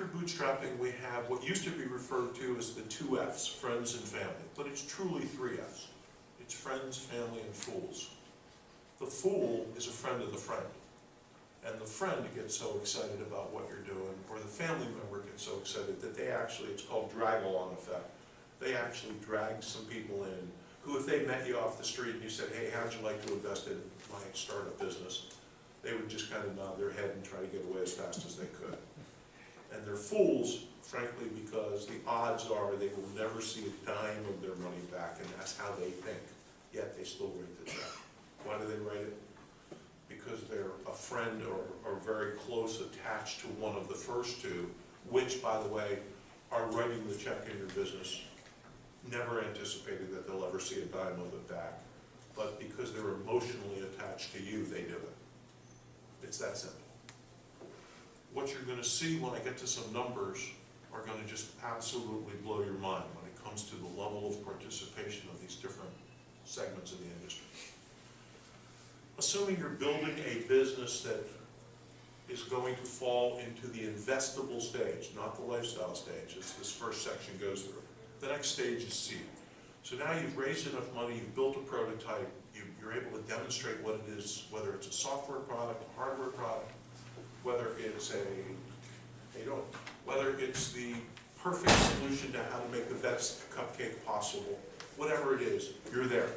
After bootstrapping, we have what used to be referred to as the 2 F's, friends and family, but it's truly 3 F's. It's friends, family, and fools. The fool is a friend of the friend. And the friend gets so excited about what you're doing, or the family member gets so excited that they actually, it's called drag-along effect. They actually drag some people in who, if they met you off the street and you said, hey, how'd you like to invest in my startup business? They would just kind of nod their head and try to get away as fast as they could. And they're fools, frankly, because the odds are they will never see a dime of their money back, and that's how they think. Yet they still write the check. Why do they write it? Because they're a friend or very close attached to one of the first two, which, by the way, are writing the check in your business, never anticipated that they'll ever see a dime of it back. But because they're emotionally attached to you, they do it. It's that simple. What you're going to see when I get to some numbers are going to just absolutely blow your mind when it comes to the level of participation of these different segments of the industry. Assuming you're building a business that is going to fall into the investable stage, not the lifestyle stage, as this first section goes through. The next stage is seed. So now you've raised enough money, you've built a prototype, you're able to demonstrate what it is, whether it's a software product, a hardware product, whether it's whether it's the perfect solution to how to make the best cupcake possible, whatever it is, you're there.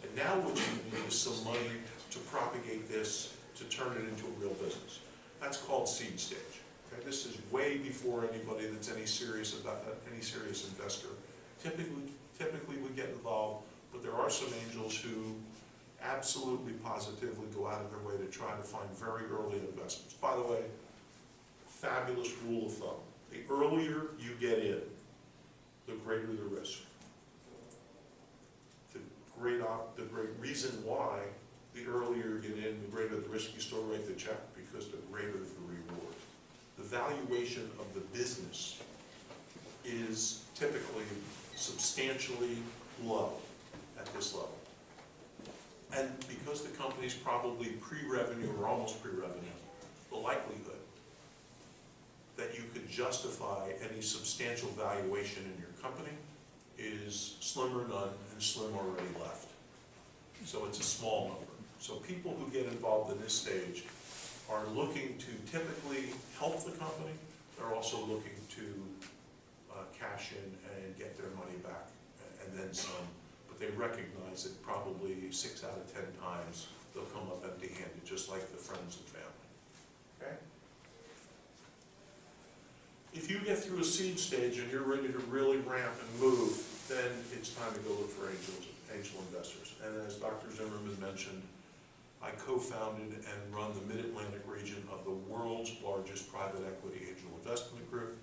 And now what you need is some money to propagate this, to turn it into a real business. That's called seed stage. Okay? This is way before anybody that's any serious investor. Typically we get involved, but there are some angels who absolutely positively go out of their way to try to find very early investments. By the way, fabulous rule of thumb. The earlier you get in, the greater the risk. The great reason why the earlier you get in, the greater the risk, you still write the check because the greater the reward. The valuation of the business is typically substantially low at this level. And because the company's probably pre-revenue or almost pre-revenue, the likelihood that you could justify any substantial valuation in your company is slim or none, and slim already left. So it's a small number. So people who get involved in this stage are looking to typically help the company. They're also looking to cash in and get their money back, and then some. But they recognize that probably 6 out of 10 times they'll come up empty-handed, just like the friends and family. Okay? If you get through a seed stage and you're ready to really ramp and move, then it's time to go look for angel investors. And as Dr. Zimmerman mentioned, I co-founded and run the Mid-Atlantic region of the world's largest private equity angel investment group.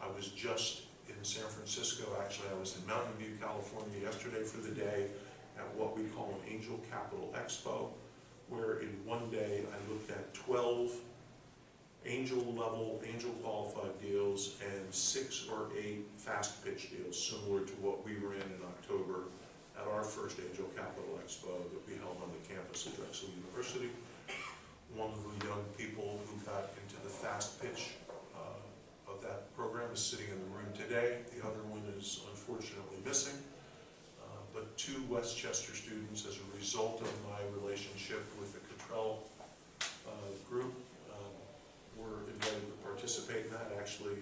I was just in San Francisco. Actually, I was in Mountain View, California yesterday for the day at what we call an Angel Capital Expo, where in one day I looked at 12 angel-level, angel-qualified deals and 6 or 8 fast pitch deals, similar to what we ran in October at our first Angel Capital Expo that we held on the campus of Drexel University. One of the young people who got into the fast pitch of that program is sitting in the room today. The other one is unfortunately missing. But 2 Westchester students, as a result of my relationship with the Cottrell group, were invited to participate in that. Actually,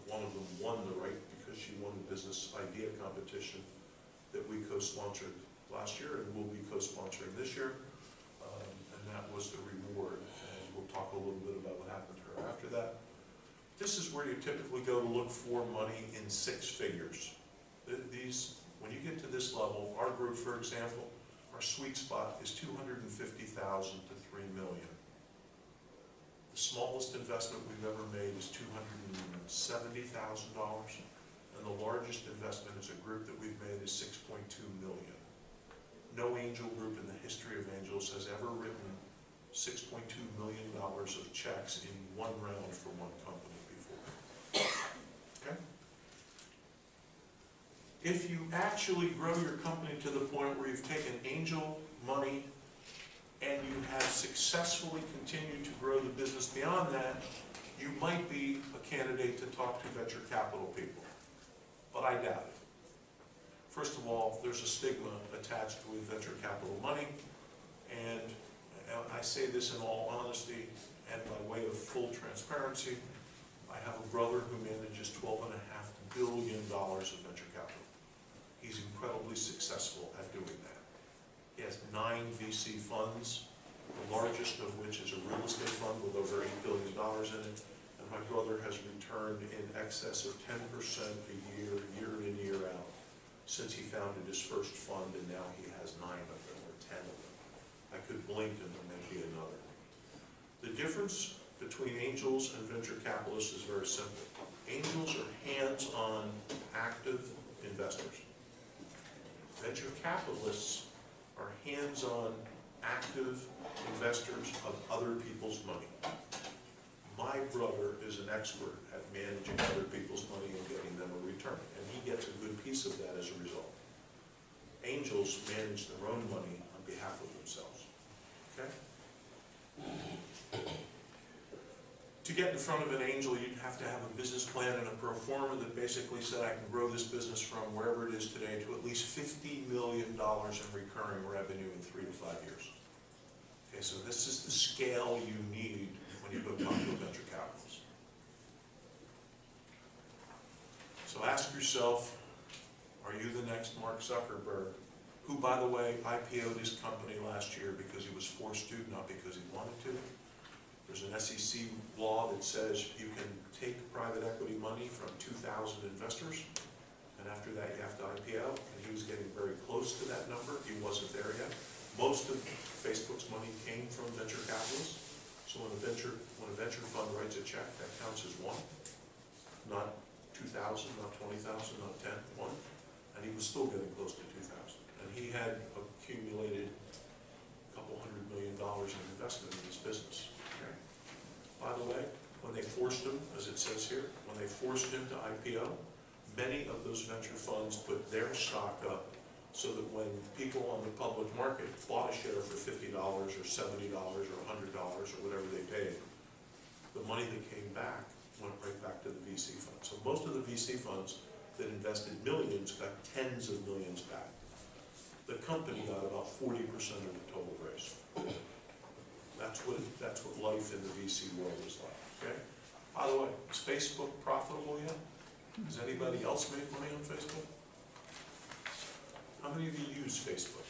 one of them won the right because she won the business idea competition that we co-sponsored last year and will be co-sponsoring this year. And that was the reward. And we'll talk a little bit about what happened to her after that. This is where you typically go to look for money in 6 figures. When you get to this level, our group, for example, our sweet spot is $250,000 to $3 million. The smallest investment we've ever made is $270,000, and the largest investment as a group that we've made is $6.2 million. No angel group in the history of angels has ever written $6.2 million of checks in one round for one company before. Okay? If you actually grow your company to the point where you've taken angel money and you have successfully continued to grow the business beyond that, you might be a candidate to talk to venture capital people, but I doubt it. First of all, there's a stigma attached with venture capital money, and I say this in all honesty and by way of full transparency. I have a brother who manages $12.5 billion of venture capital. He's incredibly successful at doing that. He has 9 VC funds, the largest of which is a real estate fund with over $8 billion in it. And my brother has returned in excess of 10% a year, year in, year out, since he founded his first fund, and now he has 9 of them, or 10 of them. I could blink and there may be another. The difference between angels and venture capitalists is very simple. Angels are hands-on, active investors. Venture capitalists are hands-on, active investors of other people's money. My brother is an expert at managing other people's money and getting them a return, and he gets a good piece of that as a result. Angels manage their own money on behalf of themselves. Okay? To get in front of an angel, you'd have to have a business plan and a pro forma that basically said I can grow this business from wherever it is today to at least $50 million in recurring revenue in 3 to 5 years. Okay, so this is the scale you need when you go talk to a venture capitalist. So ask yourself, are you the next Mark Zuckerberg, who, by the way, IPO'd his company last year because he was forced to, not because he wanted to. There's an SEC law that says you can take private equity money from 2,000 investors, and after that you have to IPO, and he was getting very close to that number. He wasn't there yet. Most of Facebook's money came from venture capitalists, so when a venture fund writes a check, that counts as 1, not 2,000, not 20,000, not 10, 1, and he was still getting close to 2,000, and he had accumulated a couple $100 million in investment in his business. By the way, when they forced him, as it says here, when they forced him to IPO, many of those venture funds put their stock up so that when people on the public market bought a share for $50 or $70 or $100 or whatever they paid, the money that came back went right back to the VC fund. So most of the VC funds that invested millions got tens of millions back. The company got about 40% of the total raise. That's what life in the VC world is like, okay? By the way, is Facebook profitable yet? Does anybody else make money on Facebook? How many of you use Facebook?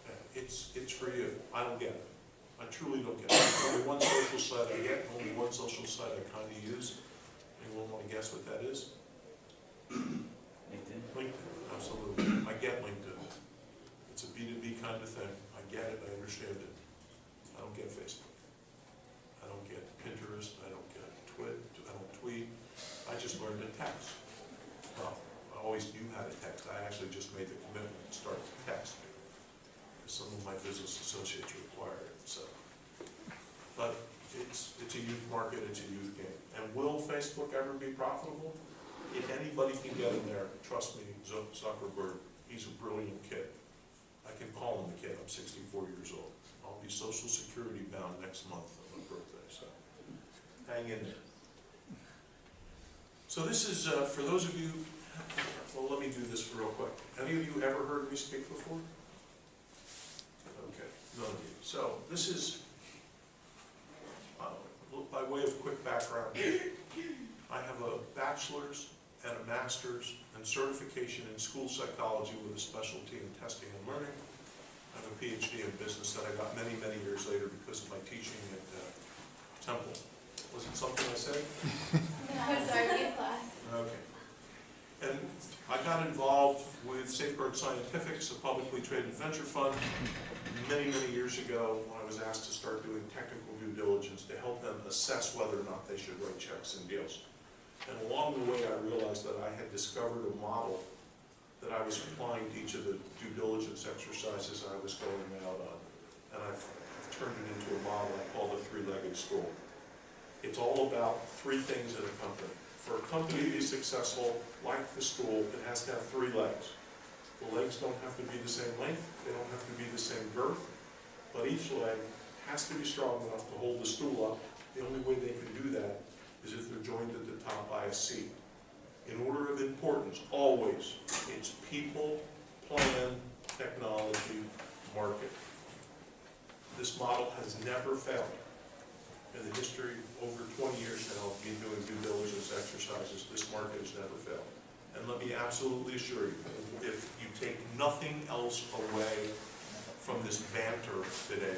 Okay, it's for you. I don't get it. I truly don't get it. There's only one social site I get, only one social site I kind of use. Anyone want to guess what that is? LinkedIn. LinkedIn, absolutely. I get LinkedIn. It's a B2B kind of thing. I get it, I understand it. I don't get Facebook. I don't get Pinterest, I don't get I don't tweet. I just learned to text. Well, I always knew how to text. I actually just made the commitment to start to text. Some of my business associates require it, so. But it's a youth market, it's a youth game. And will Facebook ever be profitable? If anybody can get in there, trust me, Zuckerberg, he's a brilliant kid. I can call him a kid. I'm 64 years old. I'll be Social Security bound next month on my birthday, so hang in there. So this is, for those of you, well, let me do this real quick. Any of you ever heard me speak before? Okay, none of you. So this is, by way of quick background, I have a bachelor's and a master's and certification in school psychology with a specialty in testing and learning. I have a PhD in business that I got many, many years later because of my teaching at Temple. Was it something I said? No, sorry, class. Okay. And I got involved with Safeguard Scientifics, a publicly traded venture fund, many, many years ago when I was asked to start doing technical due diligence to help them assess whether or not they should write checks and deals. And along the way, I realized that I had discovered a model that I was applying to each of the due diligence exercises I was going out on. And I've turned it into a model I call the three-legged stool. It's all about 3 things in a company. For a company to be successful, like the stool, it has to have 3 legs. The legs don't have to be the same length, they don't have to be the same girth, but each leg has to be strong enough to hold the stool up. The only way they can do that is if they're joined at the top by a seat. In order of importance, always, it's people, plan, technology, market. This model has never failed. In the history, over 20 years now, of being doing due diligence exercises, this market has never failed. And let me absolutely assure you, if you take nothing else away from this banter today,